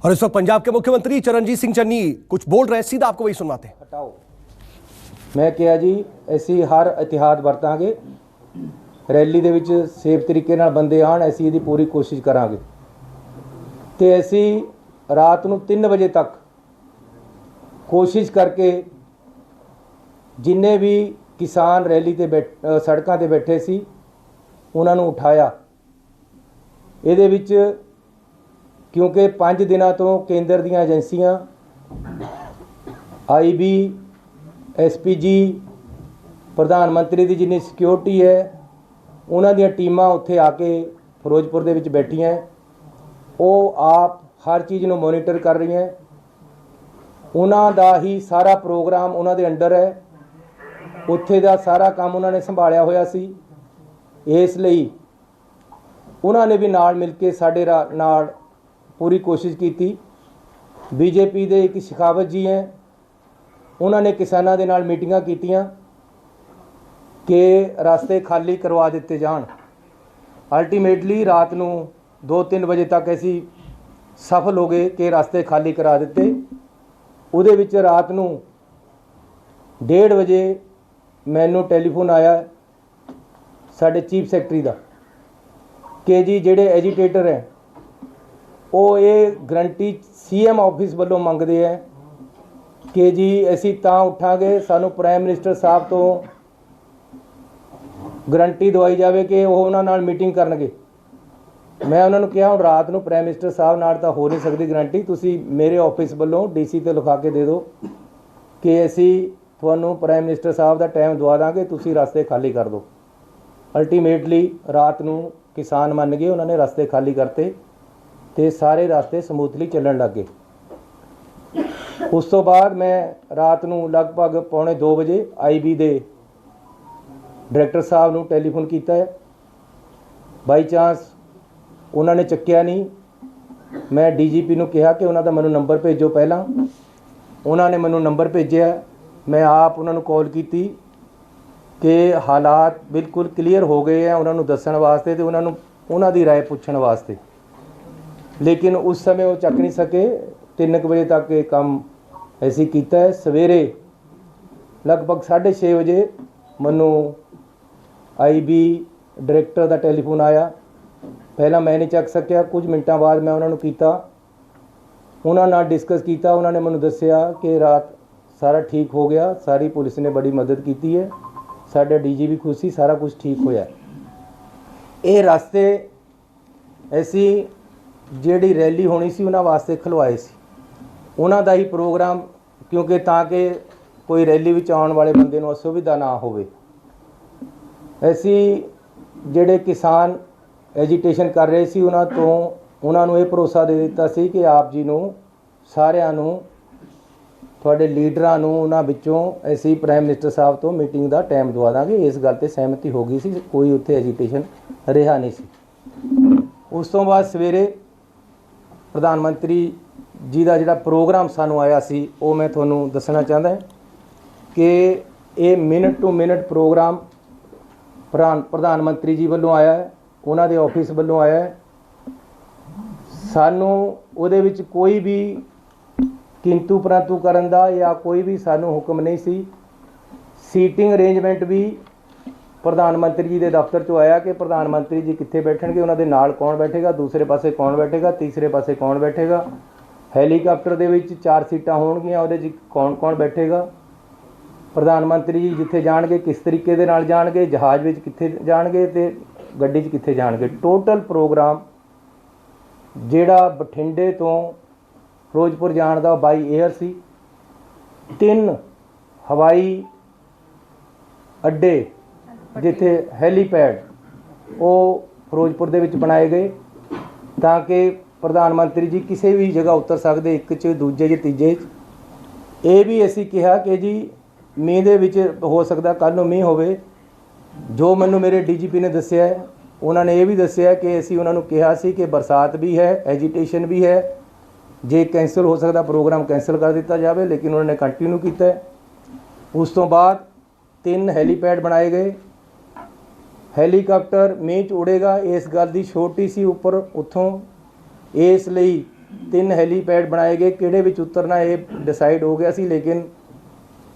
और इस वक्त पंजाब के मुख्यमंत्री चरणजीत सिंह चन्नी कुछ बोल रहे हैं, सीधा आपको वही सुनाते हैं। हटाओ, मैं किहा जी ਅਸੀਂ हर एहतियात ਵਰਤਾਂਗੇ, रैली ਦੇ ਵਿੱਚ ਸੇਫ ਤਰੀਕੇ ਨਾਲ ਬੰਦੇ ਆਣ, ਅਸੀਂ ਇਹਦੀ ਪੂਰੀ ਕੋਸ਼ਿਸ਼ ਕਰਾਂਗੇ ਤੇ ਅਸੀਂ ਰਾਤ ਨੂੰ 3 ਵਜੇ ਤੱਕ ਕੋਸ਼ਿਸ਼ ਕਰਕੇ ਜਿੰਨੇ ਵੀ किसान रैली ते सड़कों ते बैठे सी उन्हां नूं उठाया। इहदे विच क्योंकि 5 दिनों तो केंद्र दीयां एजेंसियां IB SPG प्रधानमंत्री की जिन्नी सिक्योरिटी है उन्हां दीयां टीमां उत्थे आके फिरोजपुर दे विच बैठियां, वो आप हर चीज़ नूं मोनीटर कर रही हैं। उन्हां दा ही सारा प्रोग्राम उन्हां दे अंडर है, उत्थे दा सारा काम उन्होंने संभालिया होया सी। इसलिए उन्होंने भी नाल मिल के साडे नाल पूरी कोशिश की। बीजेपी दे एक शेखावत जी हैं, उन्होंने किसानों के नाल मीटिंगां कीतियां कि रास्ते खाली करवा दिते जाण। अल्टीमेटली रात नूं 2-3 बजे तक असी सफल हो गए कि रास्ते खाली करा दिते। उहदे विच रात नूं 1:30 बजे मैनू टैलीफोन आया साडे चीफ सैकटरी का कि जी जेडे एजीटेटर है वो ये गारंटी CM ऑफिस वालों मंगते हैं कि जी असी तां उठांगे, सानू प्राइम मिनिस्टर साहब तो गारंटी दवाई जाए कि वो उन्हां नाल मीटिंग करनगे। मैं उन्होंने कहा हुण रात नूं प्राइम मिनिस्टर साहब नाल तां हो नहीं सकती गारंटी, तुसी मेरे ऑफिस वालों DC ते लिखा के दे दो कि असी ਤੁਹਾਨੂੰ प्राइम मिनिस्टर साहब का टाइम दवा देंगे, तुसी रास्ते खाली कर दो। अल्टीमेटली रात नूं किसान मन गए, उन्होंने रास्ते खाली करते तो सारे रास्ते समूथली चलन लग गए। उस तो बाद मैं रात नूं लगभग 1:45 बजे IB दे डायरैक्टर साहब नूं टैलीफोन किया है। बाई चांस उन्होंने चक्या नहीं, मैं DGP नूं कहा कि उन्हों का मैनूं नंबर भेजो। पहला उन्होंने मैनूं नंबर भेजा, मैं आप उन्होंने कॉल की कि हालात बिल्कुल क्लीयर हो गए हैं उन्होंने दस्सण वास्ते ते उन्हों की राय पूछण वास्ते, लेकिन उस समय वो चक नहीं सके। 3 बजे तक ये काम ऐसी किया है। सवेरे लगभग 6:30 बजे मैनू IB डायरैक्टर का टैलीफोन आया। पहला मैं नहीं चक सकिया, कुछ मिनटों बाद मैं उन्होंने किया, उन्होंने डिस्कस किया। उन्होंने मैनू दस्सिया कि रात सारा ठीक हो गया, सारी पुलिस ने बड़ी मदद की है, साडा DG भी खुश सी, सारा कुछ ठीक होया। ये रास्ते ऐसी जिहड़ी रैली होनी सी उन्हां वास्ते खलवाए सी, उन्हां दा ही प्रोग्राम, क्योंकि ताकि कोई रैली विच आउण वाले बंदे नूं असुविधा ना होवे। ऐसी जिहड़े किसान एजीटेशन कर रहे सी उन्हां तों उन्हां नूं ये भरोसा दे दित्ता सी कि आप जी नूं सारिआं नूं थोड़े लीडरां नूं उन्हां विचों असीं प्राइम मिनिस्टर साहब तो मीटिंग का टाइम दवा देंगे। इस गल ते सहमति हो गई सी, कोई उत्थे एजीटेशन रहा नहीं सी। उस तो बाद सवेरे प्रधानमंत्री जी का जिहड़ा प्रोग्राम सानू आया सी वो मैं तुहानूं दसना चाहता कि ये मिनट टू मिनट प्रोग्राम प्रधानमंत्री जी वालों आया है, उन्हां दे ऑफिस वालों आया है। सानू उहदे विच कोई भी किंतु परंतु करन दा या कोई भी सानू हुक्म नहीं सी। सीटिंग अरेंजमेंट भी प्रधानमंत्री जी के दफ्तर चो आया कि प्रधानमंत्री जी कित्थे बैठणगे, उन्हां दे नाल कौन बैठेगा, दूसरे पासे कौन बैठेगा, तीसरे पासे कौन बैठेगा, हैलीकाप्टर दे विच 4 सीटां होणगीआं, उहदे च कौन कौन बैठेगा, प्रधानमंत्री जी जिथे जाणगे किस तरीके दे नाल जाणगे, जहाज़ विच कित्थे जाणगे ते गड्डी च कित्थे जाणगे। टोटल प्रोग्राम जिहड़ा बठिंडे तो फिरोजपुर जाण दा बाई एयर सी। 3 हवाई अड्डे जिथे हैलीपैड वो फिरोजपुर दे विच बनाए गए ताकि प्रधानमंत्री जी किसी भी जगह उतर सकते, एक च दूजे च तीजे च। ये भी असी कहा कि जी मींह दे विच हो सकता कल नूं मींह होवे। जो मैनू मेरे DGP ने दस्सिया है, उन्होंने ये भी दस्सिया कि असी उन्होंने कहा सी कि बरसात भी है, एजीटेशन भी है, जे कैंसल हो सकता प्रोग्राम कैंसल कर दिता जाए, लेकिन उन्होंने कंटिन्यू किया है। उस तो बाद 3 हैलीपैड बनाए गए। हैलीकाप्टर मींह च उड़ेगा, इस गल की छोटी सी उपर उत्थों, इसलिए 3 ਹੈਲੀਪੈਡ ਬਣਾਏ ਗਏ, ਕਿਹੜੇ ਵਿੱਚ ਉਤਰਨਾ ਇਹ ਡਿਸਾਈਡ ਹੋ ਗਿਆ ਸੀ, ਲੇਕਿਨ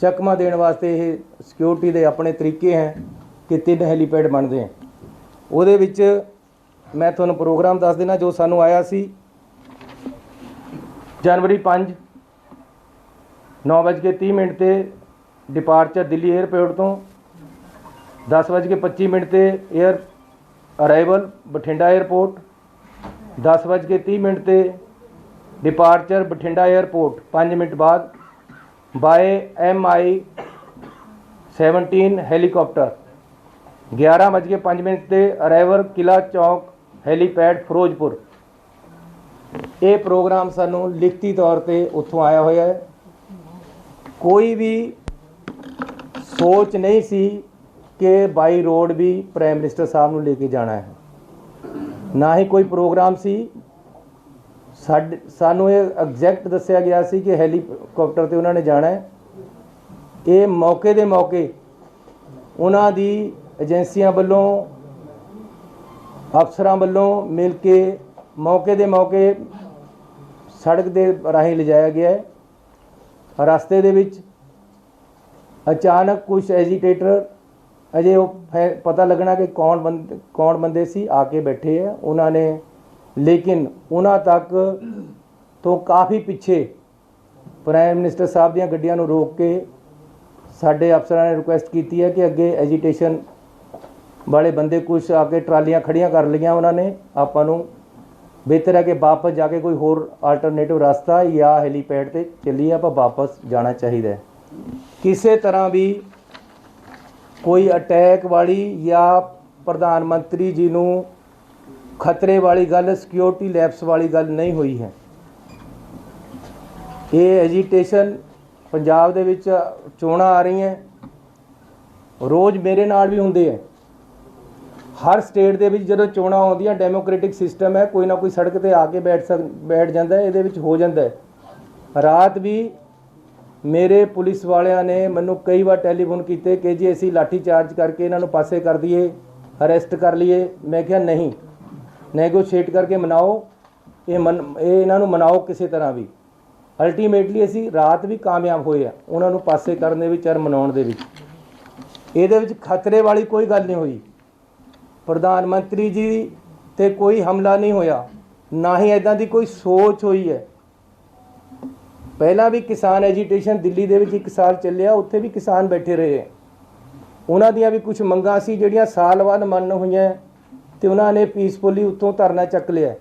ਚਕਮਾ ਦੇਣ ਵਾਸਤੇ ਇਹ ਸਿਕਿਉਰਿਟੀ ਦੇ ਆਪਣੇ ਤਰੀਕੇ ਹੈ ਕਿ 3 ਹੈਲੀਪੈਡ ਬਣਦੇ ਹੈ। ਉਹਦੇ ਵਿੱਚ ਮੈਂ ਤੁਹਾਨੂੰ ਪ੍ਰੋਗਰਾਮ ਦੱਸ ਦੇਣਾ ਜੋ ਸਾਨੂੰ ਆਇਆ ਸੀ। जनवरी 5 9:30 ਤੇ डिपार्चर दिल्ली एयरपोर्ट तो 10:25 ਤੇ एयर अराइवल बठिंडा एयरपोर्ट, 10:30 ਤੇ डिपार्चर बठिंडा एयरपोर्ट 5 मिनट बाद बाय MI-17 हैलीकॉप्टर, 11:05 ਤੇ अराइवल किला चौक हैलीपैड फिरोजपुर। ਇਹ ਪ੍ਰੋਗਰਾਮ ਸਾਨੂੰ ਲਿਖਤੀ ਤੌਰ ਤੇ ਉੱਥੋਂ ਆਇਆ ਹੋਇਆ ਹੈ। ਕੋਈ ਵੀ ਸੋਚ ਨਹੀਂ ਸੀ ਕਿ ਬਾਈ ਰੋਡ ਵੀ ਪ੍ਰਾਈਮ ਮਿਨਿਸਟਰ ਸਾਹਿਬ ਨੂੰ ਲੈ ਕੇ ਜਾਣਾ ਹੈ, ਨਾ ਹੀ ਕੋਈ ਪ੍ਰੋਗਰਾਮ ਸੀ। ਸਾਨੂੰ ਇਹ ਐਗਜ਼ੈਕਟ ਦੱਸਿਆ ਗਿਆ ਸੀ ਕਿ ਹੈਲੀਕਾਪਟਰ ਤੇ ਉਹਨਾਂ ਨੇ ਜਾਣਾ ਹੈ। ਇਹ ਮੌਕੇ ਦੇ ਮੌਕੇ ਉਹਨਾਂ ਦੀ ਏਜੰਸੀਆਂ ਵੱਲੋਂ, ਅਫਸਰਾਂ ਵੱਲੋਂ ਮਿਲ ਕੇ मौके ਦੇ ਮੌਕੇ ਸੜਕ ਦੇ ਰਾਹੀਂ ਲਿਜਾਇਆ ਗਿਆ ਹੈ। ਰਸਤੇ ਦੇ ਵਿੱਚ ਅਚਾਨਕ ਕੁਝ ਐਜੀਟੇਟਰ, ਅਜੇ ਉਹ ਪਤਾ ਲੱਗਣਾ ਕਿ ਕੌਣ ਬੰਦੇ ਸੀ, ਆ ਕੇ ਬੈਠੇ ਹੈ ਉਹਨਾਂ ਨੇ, ਲੇਕਿਨ ਉਹਨਾਂ ਤੱਕ ਤੋਂ ਕਾਫੀ ਪਿੱਛੇ ਪ੍ਰਾਈਮ ਮਿਨਿਸਟਰ ਸਾਹਿਬ ਦੀਆਂ ਗੱਡੀਆਂ ਨੂੰ ਰੋਕ ਕੇ ਸਾਡੇ ਅਫਸਰਾਂ ਨੇ ਰਿਕੁਐਸਟ ਕੀਤੀ ਹੈ ਕਿ ਅੱਗੇ ਐਜੀਟੇਸ਼ਨ ਵਾਲੇ ਬੰਦੇ ਕੁਝ ਆ ਕੇ ਟਰਾਲੀਆਂ ਖੜੀਆਂ ਕਰ ਲਈਆਂ ਉਹਨਾਂ ਨੇ। ਆਪਾਂ ਨੂੰ ਬਿਹਤਰ ਹੈ ਕਿ ਵਾਪਸ ਜਾ ਕੇ ਕੋਈ ਹੋਰ ਆਲਟਰਨੇਟਿਵ ਰਸਤਾ ਜਾਂ ਹੈਲੀਪੈਡ ਤੇ ਚੱਲੀਏ, ਆਪਾਂ ਵਾਪਸ ਜਾਣਾ ਚਾਹੀਦਾ ਹੈ। ਕਿਸੇ ਤਰ੍ਹਾਂ ਵੀ ਕੋਈ ਅਟੈਕ ਵਾਲੀ ਜਾਂ ਪ੍ਰਧਾਨ ਮੰਤਰੀ ਜੀ ਨੂੰ ਖਤਰੇ ਵਾਲੀ ਗੱਲ, ਸਿਕਿਉਰਿਟੀ ਲੈਪਸ ਵਾਲੀ ਗੱਲ ਨਹੀਂ ਹੋਈ ਹੈ। ਇਹ ਐਜੀਟੇਸ਼ਨ ਪੰਜਾਬ ਦੇ ਵਿੱਚ ਚੋਣਾਂ ਆ ਰਹੀਆਂ, ਰੋਜ਼ ਮੇਰੇ ਨਾਲ ਵੀ ਹੁੰਦੇ ਹੈ। ਹਰ ਸਟੇਟ ਦੇ ਵਿੱਚ ਜਦੋਂ ਚੋਣਾਂ ਆਉਂਦੀਆਂ, ਡੈਮੋਕ੍ਰੈਟਿਕ ਸਿਸਟਮ ਹੈ, ਕੋਈ ਨਾ ਕੋਈ ਸੜਕ ਤੇ ਆ ਕੇ ਬੈਠ ਜਾਂਦਾ ਹੈ, ਇਹਦੇ ਵਿੱਚ ਹੋ ਜਾਂਦਾ ਹੈ। ਰਾਤ ਵੀ ਮੇਰੇ ਪੁਲਿਸ ਵਾਲਿਆਂ ਨੇ ਮੈਨੂੰ ਕਈ ਵਾਰ ਟੈਲੀਫੋਨ ਕੀਤੇ ਕਿ ਜੀ ਅਸੀਂ ਲਾਠੀ ਚਾਰਜ ਕਰਕੇ ਇਹਨਾਂ ਨੂੰ ਪਾਸੇ ਕਰ ਦਈਏ, ਅਰੈਸਟ ਕਰ ਲਈਏ। ਮੈਂ ਕਿਹਾ ਨਹੀਂ, ਨੈਗੋਸ਼ੀਏਟ ਕਰਕੇ ਮਨਾਓ, ਇਹ ਇਹਨਾਂ ਨੂੰ ਮਨਾਓ ਕਿਸੇ ਤਰ੍ਹਾਂ ਵੀ। ਅਲਟੀਮੇਟਲੀ ਅਸੀਂ ਰਾਤ ਵੀ ਕਾਮਯਾਬ ਹੋਏ ਆ ਉਹਨਾਂ ਨੂੰ ਪਾਸੇ ਕਰਨ ਦੇ ਵਿੱਚ ਔਰ ਮਨਾਉਣ ਦੇ ਵਿੱਚ। ਇਹਦੇ ਵਿੱਚ ਖਤਰੇ ਵਾਲੀ ਕੋਈ ਗੱਲ ਨਹੀਂ ਹੋਈ। ਪ੍ਰਧਾਨ ਮੰਤਰੀ ਜੀ ਤੇ ਕੋਈ ਹਮਲਾ ਨਹੀਂ ਹੋਇਆ, ਨਾ ਹੀ ਇੱਦਾਂ ਦੀ ਕੋਈ ਸੋਚ ਹੋਈ ਹੈ। ਪਹਿਲਾਂ ਵੀ ਕਿਸਾਨ ਐਜੀਟੇਸ਼ਨ ਦਿੱਲੀ ਦੇ ਵਿੱਚ 1 ਸਾਲ ਚੱਲਿਆ, ਉੱਥੇ ਵੀ ਕਿਸਾਨ ਬੈਠੇ ਰਹੇ। ਉਹਨਾਂ ਦੀਆਂ ਵੀ ਕੁਝ ਮੰਗਾਂ ਸੀ ਜਿਹੜੀਆਂ ਸਾਲ ਬਾਅਦ ਮੰਨ ਹੋਈਆਂ ਤੇ ਉਹਨਾਂ ਨੇ ਪੀਸਫੁਲੀ ਉੱਥੋਂ ਧਰਨਾ ਚੱਕ ਲਿਆ।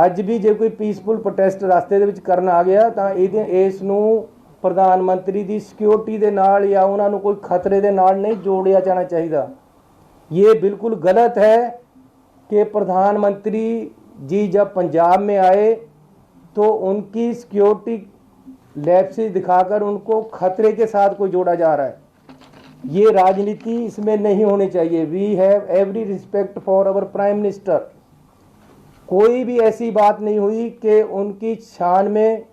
ਅੱਜ ਵੀ ਜੇ ਕੋਈ ਪੀਸਫੁਲ ਪ੍ਰੋਟੈਸਟ ਰਸਤੇ ਦੇ ਵਿੱਚ ਕਰਨ ਆ ਗਿਆ ਤਾਂ ਇਸ ਨੂੰ ਪ੍ਰਧਾਨ ਮੰਤਰੀ ਦੀ ਸਿਕਿਉਰਿਟੀ ਦੇ ਨਾਲ ਜਾਂ ਉਹਨਾਂ ਨੂੰ ਕੋਈ ਖਤਰੇ ਦੇ ਨਾਲ ਨਹੀਂ ਜੋੜਿਆ ਜਾਣਾ ਚਾਹੀਦਾ। ये बिल्कुल गलत है कि प्रधानमंत्री जी जब पंजाब में आए तो उनकी सिक्योरिटी लैप्सेस दिखाकर उनको खतरे के साथ कोई जोड़ा जा रहा है। ये राजनीति इसमें नहीं होनी चाहिए। We have every respect for our prime minister. कोई भी ऐसी बात नहीं हुई कि उनकी शान में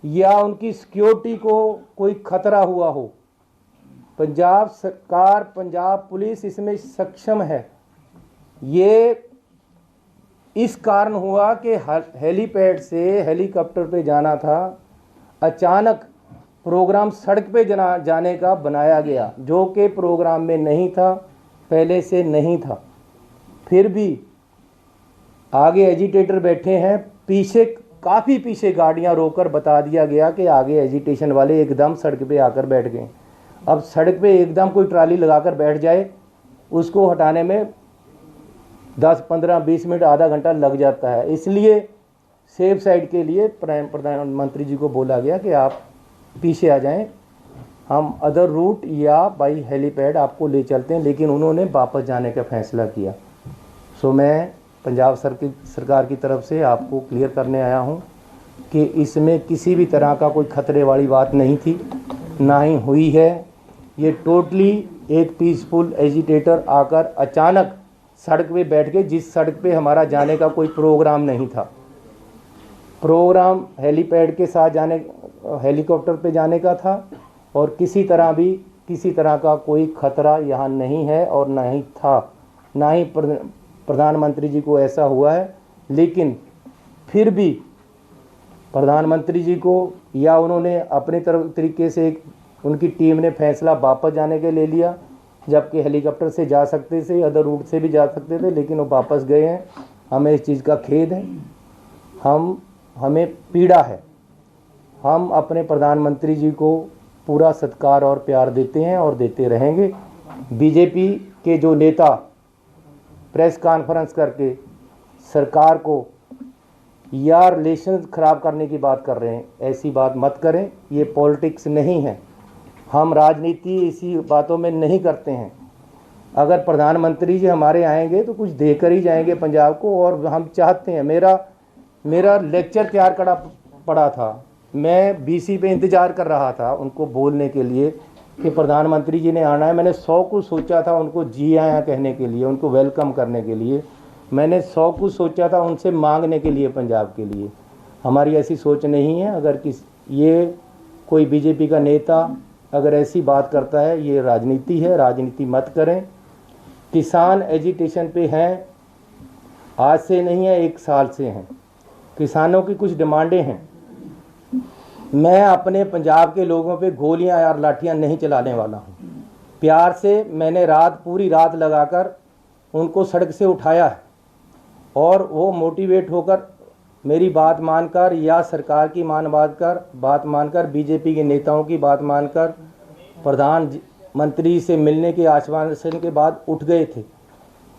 या उनकी सिक्योरिटी को कोई खतरा हुआ हो। पंजाब सरकार, पंजाब पुलिस इसमें सक्षम है। ये इस कारण हुआ कि हेलीपैड से हेलीकॉप्टर पे जाना था, अचानक प्रोग्राम सड़क पे जाने का बनाया गया, जो कि प्रोग्राम में नहीं था, पहले से नहीं था। फिर भी आगे एजिटेटर बैठे हैं, पीछे काफ़ी पीछे गाड़ियां रोककर बता दिया गया कि आगे एजिटेशन वाले एकदम सड़क पे आकर बैठ गए। अब सड़क पे एकदम कोई ट्राली लगाकर बैठ जाए, उसको हटाने में 10, 15, 20 मिनट, आधा घंटा लग जाता है। इसलिए सेफ साइड के लिए प्रधानमंत्री जी को बोला गया कि आप पीछे आ जाएं, हम अदर रूट या बाई हेलीपैड आपको ले चलते हैं। लेकिन उन्होंने वापस जाने का फैसला किया। सो मैं पंजाब सरकार की तरफ से आपको क्लियर करने आया हूं कि इसमें किसी भी तरह का कोई खतरे वाली बात नहीं थी, ना ही हुई है। ये टोटली एक पीसफुल एजिटेटर आकर अचानक सड़क पे बैठ गए, जिस सड़क पे हमारा जाने का कोई प्रोग्राम नहीं था। प्रोग्राम हेलीपैड के साथ जाने, हेलीकॉप्टर पे जाने का था, और किसी तरह का कोई खतरा यहाँ नहीं है और ना ही था, ना ही प्रधानमंत्री जी को ऐसा हुआ है। लेकिन फिर भी प्रधानमंत्री जी को या उन्होंने अपने तरीके से उनकी टीम ने फैसला वापस जाने के ले लिया, जबकि हेलीकॉप्टर से जा सकते थे, अदर रूट से भी जा सकते थे, लेकिन वो वापस गए हैं। हमें इस चीज़ का खेद है, हमें पीड़ा है। हम अपने प्रधानमंत्री जी को पूरा सत्कार और प्यार देते हैं और देते रहेंगे। बीजेपी के जो नेता प्रेस कॉन्फ्रेंस करके सरकार को या रिलेशन ख़राब करने की बात कर रहे हैं, ऐसी बात मत करें। ये पॉलिटिक्स नहीं है, हम राजनीति इसी बातों में नहीं करते हैं। अगर प्रधानमंत्री जी हमारे आएंगे तो कुछ देकर ही जाएंगे पंजाब को, और हम चाहते हैं। मेरा लेक्चर तैयार करा पड़ा था, मैं बीसी पे इंतज़ार कर रहा था उनको बोलने के लिए कि प्रधानमंत्री जी ने आना है। मैंने 100 कुछ सोचा था उनको जी आया कहने के लिए, उनको वेलकम करने के लिए। मैंने 100 कुछ सोचा था उनसे मांगने के लिए पंजाब के लिए। हमारी ऐसी सोच नहीं है। अगर ये कोई बीजेपी का नेता अगर ऐसी बात करता है, ये राजनीति है, राजनीति मत करें। किसान एजिटेशन पे हैं, आज से नहीं है, 1 साल से हैं। किसानों की कुछ डिमांडें हैं। मैं अपने पंजाब के लोगों पे गोलियां और लाठियां नहीं चलाने वाला हूं। प्यार से मैंने पूरी रात लगाकर उनको सड़क से उठाया है, और वो मोटिवेट होकर मेरी बात मानकर या सरकार की बात मानकर बीजेपी के नेताओं की बात मानकर प्रधानमंत्री से मिलने के आश्वासन के बाद उठ गए थे।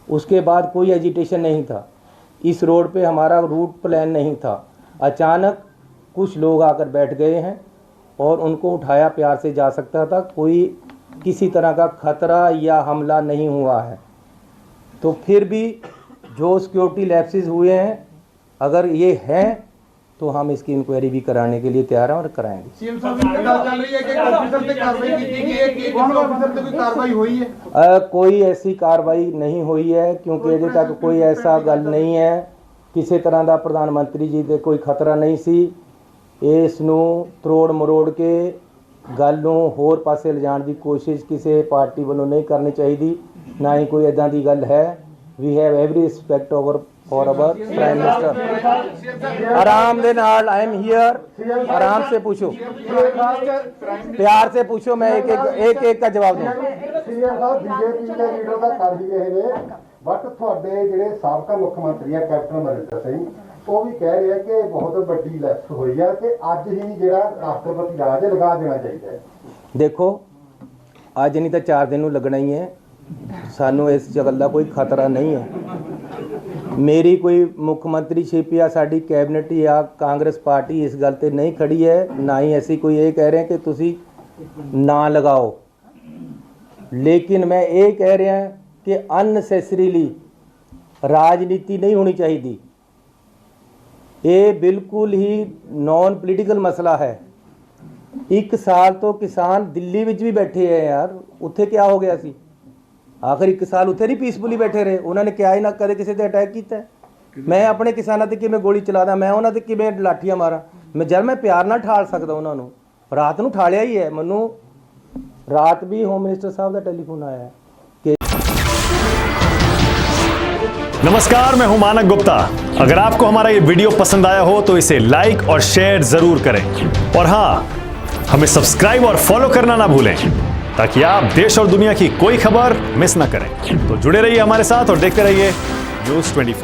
उसके बाद कोई एजिटेशन नहीं था। इस रोड पे हमारा रूट प्लान नहीं था। अचानक कुछ लोग आकर बैठ गए हैं और उनको उठाया, प्यार से जा सकता था। कोई किसी तरह का खतरा या हमला नहीं हुआ है। तो फिर भी जो सिक्योरिटी लैप्सेस हुए हैं, अगर ये हैं तो हम इसकी इंक्वायरी भी कराने के लिए तैयार हैं और कराएंगे। सीएम साहब ये ਗੱਲ ਚੱਲ ਰਹੀ ਹੈ कि ऑफिसर ਤੇ कार्रवाई ਕੀਤੀ गई है कि कौन ऑफिसर ਤੇ कोई कार्रवाई हुई है? कोई ऐसी कार्रवाई नहीं हुई है, क्योंकि अजे तक कोई ऐसा गल नहीं है। किसी तरह का प्रधानमंत्री जी दे कोई खतरा नहीं सी। इस नूं त्रोड़ मरोड़ के गल नूं होर पासे लिजाण दी कोशिश किसी पार्टी वालों नहीं करनी चाहिए, ना ही कोई इदां दी गल है। We have every respect for our prime minister. आराम दे नाल, आई एम हियर, आराम से पूछो, प्यार से पूछो, मैं एक का जवाब दूं। सीएम साहब बीजेपी के लीडर का कर दिए हैं, बट ਤੁਹਾਡੇ ਜਿਹੜੇ ਸਾਬਕਾ ਮੁੱਖ ਮੰਤਰੀ ਆ ਕੈਪਟਨ ਅਮਰਿੰਦਰ ਸਿੰਘ, ਉਹ ਵੀ ਕਹਿ ਰਹੇ ਆ ਕਿ ਬਹੁਤ ਵੱਡੀ ਲੈਪਸ ਹੋਈ ਆ ਤੇ ਅੱਜ ਹੀ ਜਿਹੜਾ ਰਾਸ਼ਟਰਪਤੀ ਰਾਜ ਲਗਾ ਦੇਣਾ ਚਾਹੀਦਾ ਹੈ। देखो, ਅੱਜ नहीं तो 4 दिन लगना ही है। सानू इस गल का कोई खतरा नहीं है। मेरी कोई मुख्यमंत्रीशिप या साड़ी कैबिनेट या कांग्रेस पार्टी इस गल ते नहीं खड़ी है, ना ही ऐसी कोई ये कह रहे हैं कि तुसी ना लगाओ। लेकिन मैं ये कह रहा हैं कि अननैसेसरीली राजनीति नहीं होनी चाहिए। ये बिल्कुल ही नॉन पोलिटिकल मसला है। 1 साल तो किसान दिल्ली विच भी बैठे हैं यार, उत्थे क्या हो गया सी? आखिर 1 साल उत्थे नहीं पीसफुली बैठे रहे? उन्होंने क्या ही ना कदे किसी ते अटैक किया है। मैं अपने किसानों ते किवें गोली चला दा, मैं उन्होंने ते किवें लाठियां मारा? जब मैं प्यार ना ठाल सकदा उन्होंने, रात नूं ठालिया ही है। मैनू रात भी होम मिनिस्टर साहब का टेलीफोन आया है। नमस्कार, मैं हूं मानक गुप्ता। अगर आपको हमारा ये वीडियो पसंद आया हो तो इसे लाइक और शेयर जरूर करें, और हाँ, हमें सब्सक्राइब और फॉलो करना ना भूलें, ताकि आप देश और दुनिया की कोई खबर मिस ना करें। तो जुड़े रहिए हमारे साथ और देखते रहिए News 24।